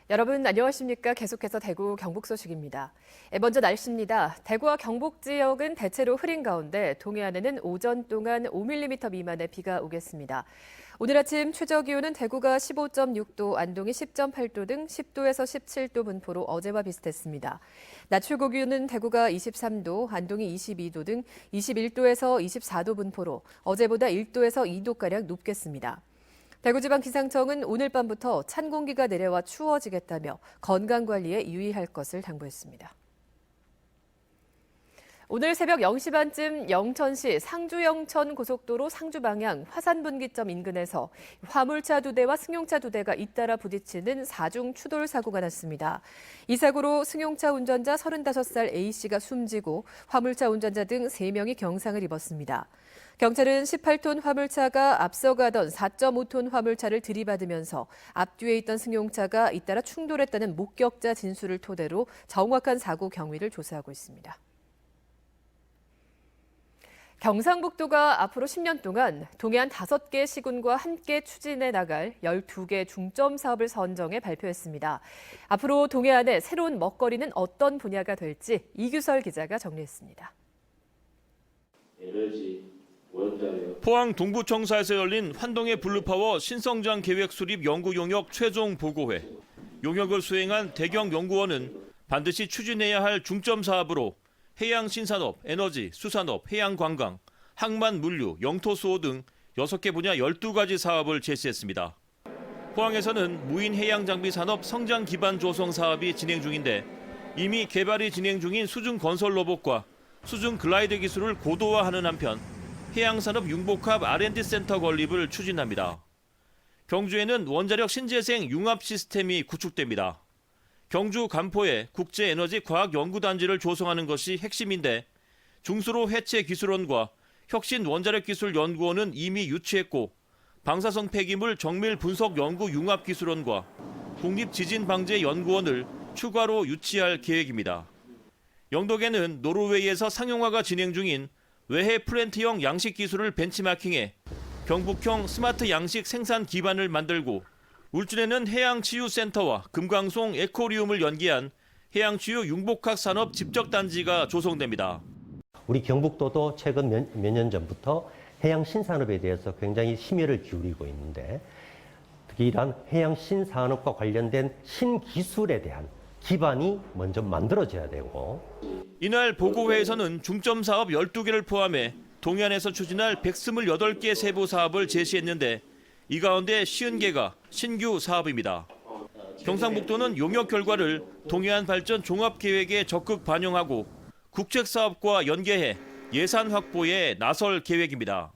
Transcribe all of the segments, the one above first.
여러분 안녕하십니까? 계속해서 대구 경북 소식입니다. 먼저 날씨입니다. 대구와 경북 지역은 대체로 흐린 가운데 동해안에는 오전 동안 5mm 미만의 비가 오겠습니다. 오늘 아침 최저 기온은 대구가 15.6도, 안동이 10.8도 등 10도에서 17도 분포로 어제와 비슷했습니다. 낮 최고 기온은 대구가 23도, 안동이 22도 등 21도에서 24도 분포로 어제보다 1도에서 2도가량 높겠습니다. 대구지방기상청은 오늘 밤부터 찬 공기가 내려와 추워지겠다며 건강관리에 유의할 것을 당부했습니다. 오늘 새벽 0시 반쯤 영천시 상주-영천 고속도로 상주 방향 화산분기점 인근에서 화물차 2대와 승용차 2대가 잇따라 부딪히는 4중 추돌 사고가 났습니다. 이 사고로 승용차 운전자 35살 A씨가 숨지고 화물차 운전자 등 3명이 경상을 입었습니다. 경찰은 18톤 화물차가 앞서가던 4.5톤 화물차를 들이받으면서 앞뒤에 있던 승용차가 잇따라 충돌했다는 목격자 진술을 토대로 정확한 사고 경위를 조사하고 있습니다. 경상북도가 앞으로 10년 동안 동해안 5개 시군과 함께 추진해 나갈 12개 중점 사업을 선정해 발표했습니다. 앞으로 동해안의 새로운 먹거리는 어떤 분야가 될지 이규설 기자가 정리했습니다. 포항 동부청사에서 열린 환동의 블루파워 신성장 계획 수립 연구 용역 최종 보고회. 용역을 수행한 대경 연구원은 반드시 추진해야 할 중점 사업으로 해양 신산업, 에너지, 수산업, 해양 관광, 항만 물류, 영토 수호 등 6개 분야 12가지 사업을 제시했습니다. 포항에서는 무인 해양 장비 산업 성장 기반 조성 사업이 진행 중인데 이미 개발이 진행 중인 수중 건설 로봇과 수중 글라이더 기술을 고도화하는 한편 해양산업 융복합 R&D 센터 건립을 추진합니다. 경주에는 원자력 신재생 융합 시스템이 구축됩니다. 경주 간포에 국제에너지과학연구단지를 조성하는 것이 핵심인데 중수로 해체 기술원과 혁신 원자력기술연구원은 이미 유치했고 방사성 폐기물 정밀 분석 연구 융합 기술원과 국립지진방재연구원을 추가로 유치할 계획입니다. 영덕에는 노르웨이에서 상용화가 진행 중인 외해 플랜트형 양식 기술을 벤치마킹해 경북형 스마트 양식 생산 기반을 만들고 울진에는 해양치유센터와 금강송 에코리움을 연계한 해양치유 융복합 산업 집적단지가 조성됩니다. 우리 경북도도 최근 몇 년 전부터 해양 신산업에 대해서 굉장히 심혈을 기울이고 있는데 특히 이러한 해양 신산업과 관련된 신기술에 대한 기반이 먼저 만들어져야 되고 이날 보고회에서는 중점 사업 12개를 포함해 동해안에서 추진할 128개 세부 사업을 제시했는데 이 가운데 50개가 신규 사업입니다. 경상북도는 용역 결과를 동해안 발전 종합계획에 적극 반영하고 국책사업과 연계해 예산 확보에 나설 계획입니다.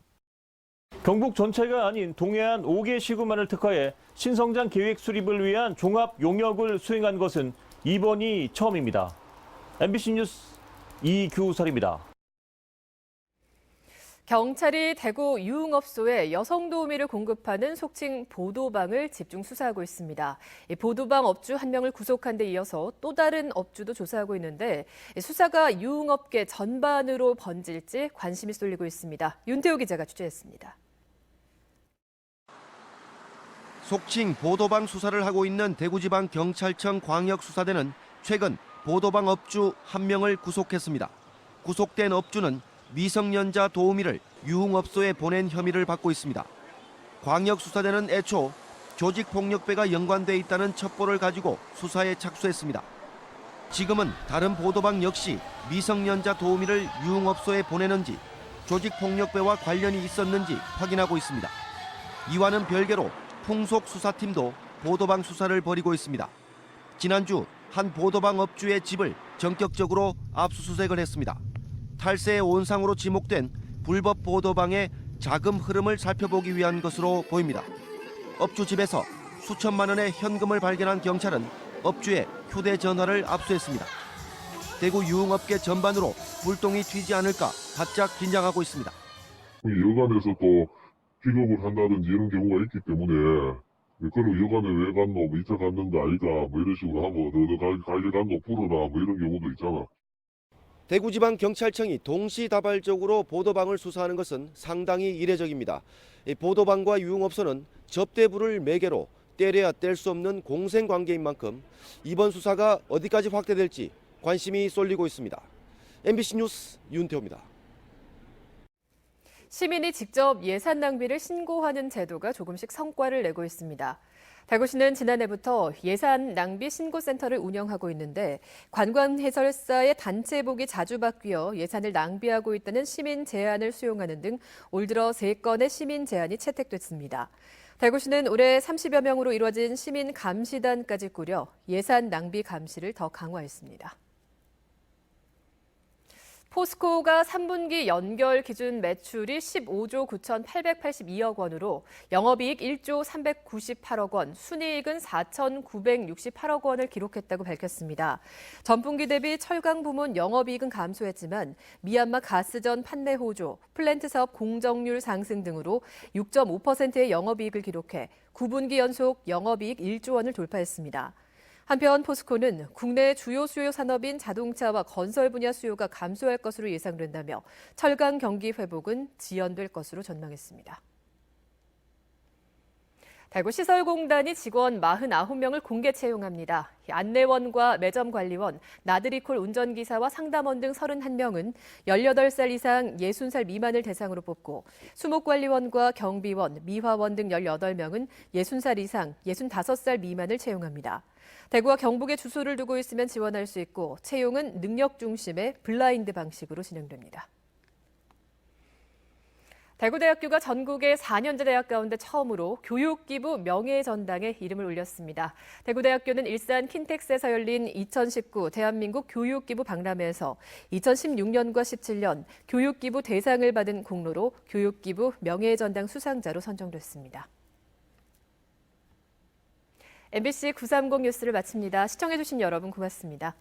경북 전체가 아닌 동해안 5개 시군만을 특화해 신성장 계획 수립을 위한 종합 용역을 수행한 것은 이번이 처음입니다. MBC 뉴스 이규설입니다. 경찰이 대구 유흥업소에 여성 도우미를 공급하는 속칭 보도방을 집중 수사하고 있습니다. 보도방 업주 1명을 구속한 데 이어서 또 다른 업주도 조사하고 있는데 수사가 유흥업계 전반으로 번질지 관심이 쏠리고 있습니다. 윤태호 기자가 취재했습니다. 속칭 보도방 수사를 하고 있는 대구지방경찰청 광역수사대는 최근 보도방 업주 1명을 구속했습니다. 구속된 업주는 미성년자 도우미를 유흥업소에 보낸 혐의를 받고 있습니다. 광역수사대는 애초 조직폭력배가 연관돼 있다는 첩보를 가지고 수사에 착수했습니다. 지금은 다른 보도방 역시 미성년자 도우미를 유흥업소에 보내는지 조직폭력배와 관련이 있었는지 확인하고 있습니다. 이와는 별개로 풍속수사팀도 보도방 수사를 벌이고 있습니다. 지난주 한 보도방 업주의 집을 전격적으로 압수수색을 했습니다. 탈세의 온상으로 지목된 불법 보도방의 자금 흐름을 살펴보기 위한 것으로 보입니다. 업주 집에서 수천만 원의 현금을 발견한 경찰은 업주의 휴대전화를 압수했습니다. 대구 유흥업계 전반으로 불똥이 튀지 않을까 바짝 긴장하고 있습니다. 여관에서 또 픽업을 한다든지 이런 경우가 있기 때문에 그럼 여관에 왜 갔노? 뭐 이차 갔는데 아이가 뭐 이런 식으로 하고 너 가게 갔노? 풀어라 뭐 이런 경우도 있잖아. 대구지방경찰청이 동시다발적으로 보도방을 수사하는 것은 상당히 이례적입니다. 이 보도방과 유흥업소는 접대부를 매개로 때려야 뗄 수 없는 공생관계인 만큼 이번 수사가 어디까지 확대될지 관심이 쏠리고 있습니다. MBC 뉴스 윤태호입니다. 시민이 직접 예산 낭비를 신고하는 제도가 조금씩 성과를 내고 있습니다. 대구시는 지난해부터 예산 낭비 신고센터를 운영하고 있는데 관광해설사의 단체복이 자주 바뀌어 예산을 낭비하고 있다는 시민 제안을 수용하는 등 올 들어 3건의 시민 제안이 채택됐습니다. 대구시는 올해 30여 명으로 이루어진 시민 감시단까지 꾸려 예산 낭비 감시를 더 강화했습니다. 포스코가 3분기 연결 기준 매출이 15조 9,882억 원으로 영업이익 1조 398억 원, 순이익은 4,968억 원을 기록했다고 밝혔습니다. 전분기 대비 철강 부문 영업이익은 감소했지만 미얀마 가스전 판매 호조, 플랜트 사업 공정률 상승 등으로 6.5%의 영업이익을 기록해 9분기 연속 영업이익 1조 원을 돌파했습니다. 한편 포스코는 국내 주요 수요 산업인 자동차와 건설 분야 수요가 감소할 것으로 예상된다며 철강 경기 회복은 지연될 것으로 전망했습니다. 대구시설공단이 직원 49명을 공개 채용합니다. 안내원과 매점 관리원, 나들이콜 운전기사와 상담원 등 31명은 18살 이상 60살 미만을 대상으로 뽑고 수목관리원과 경비원, 미화원 등 18명은 60살 이상 65살 미만을 채용합니다. 대구와 경북에 주소를 두고 있으면 지원할 수 있고 채용은 능력 중심의 블라인드 방식으로 진행됩니다. 대구대학교가 전국의 4년제 대학 가운데 처음으로 교육기부 명예전당에 이름을 올렸습니다. 대구대학교는 일산 킨텍스에서 열린 2019 대한민국 교육기부 박람회에서 2016년과 17년 교육기부 대상을 받은 공로로 교육기부 명예전당 수상자로 선정됐습니다. MBC 930 뉴스를 마칩니다. 시청해주신 여러분 고맙습니다.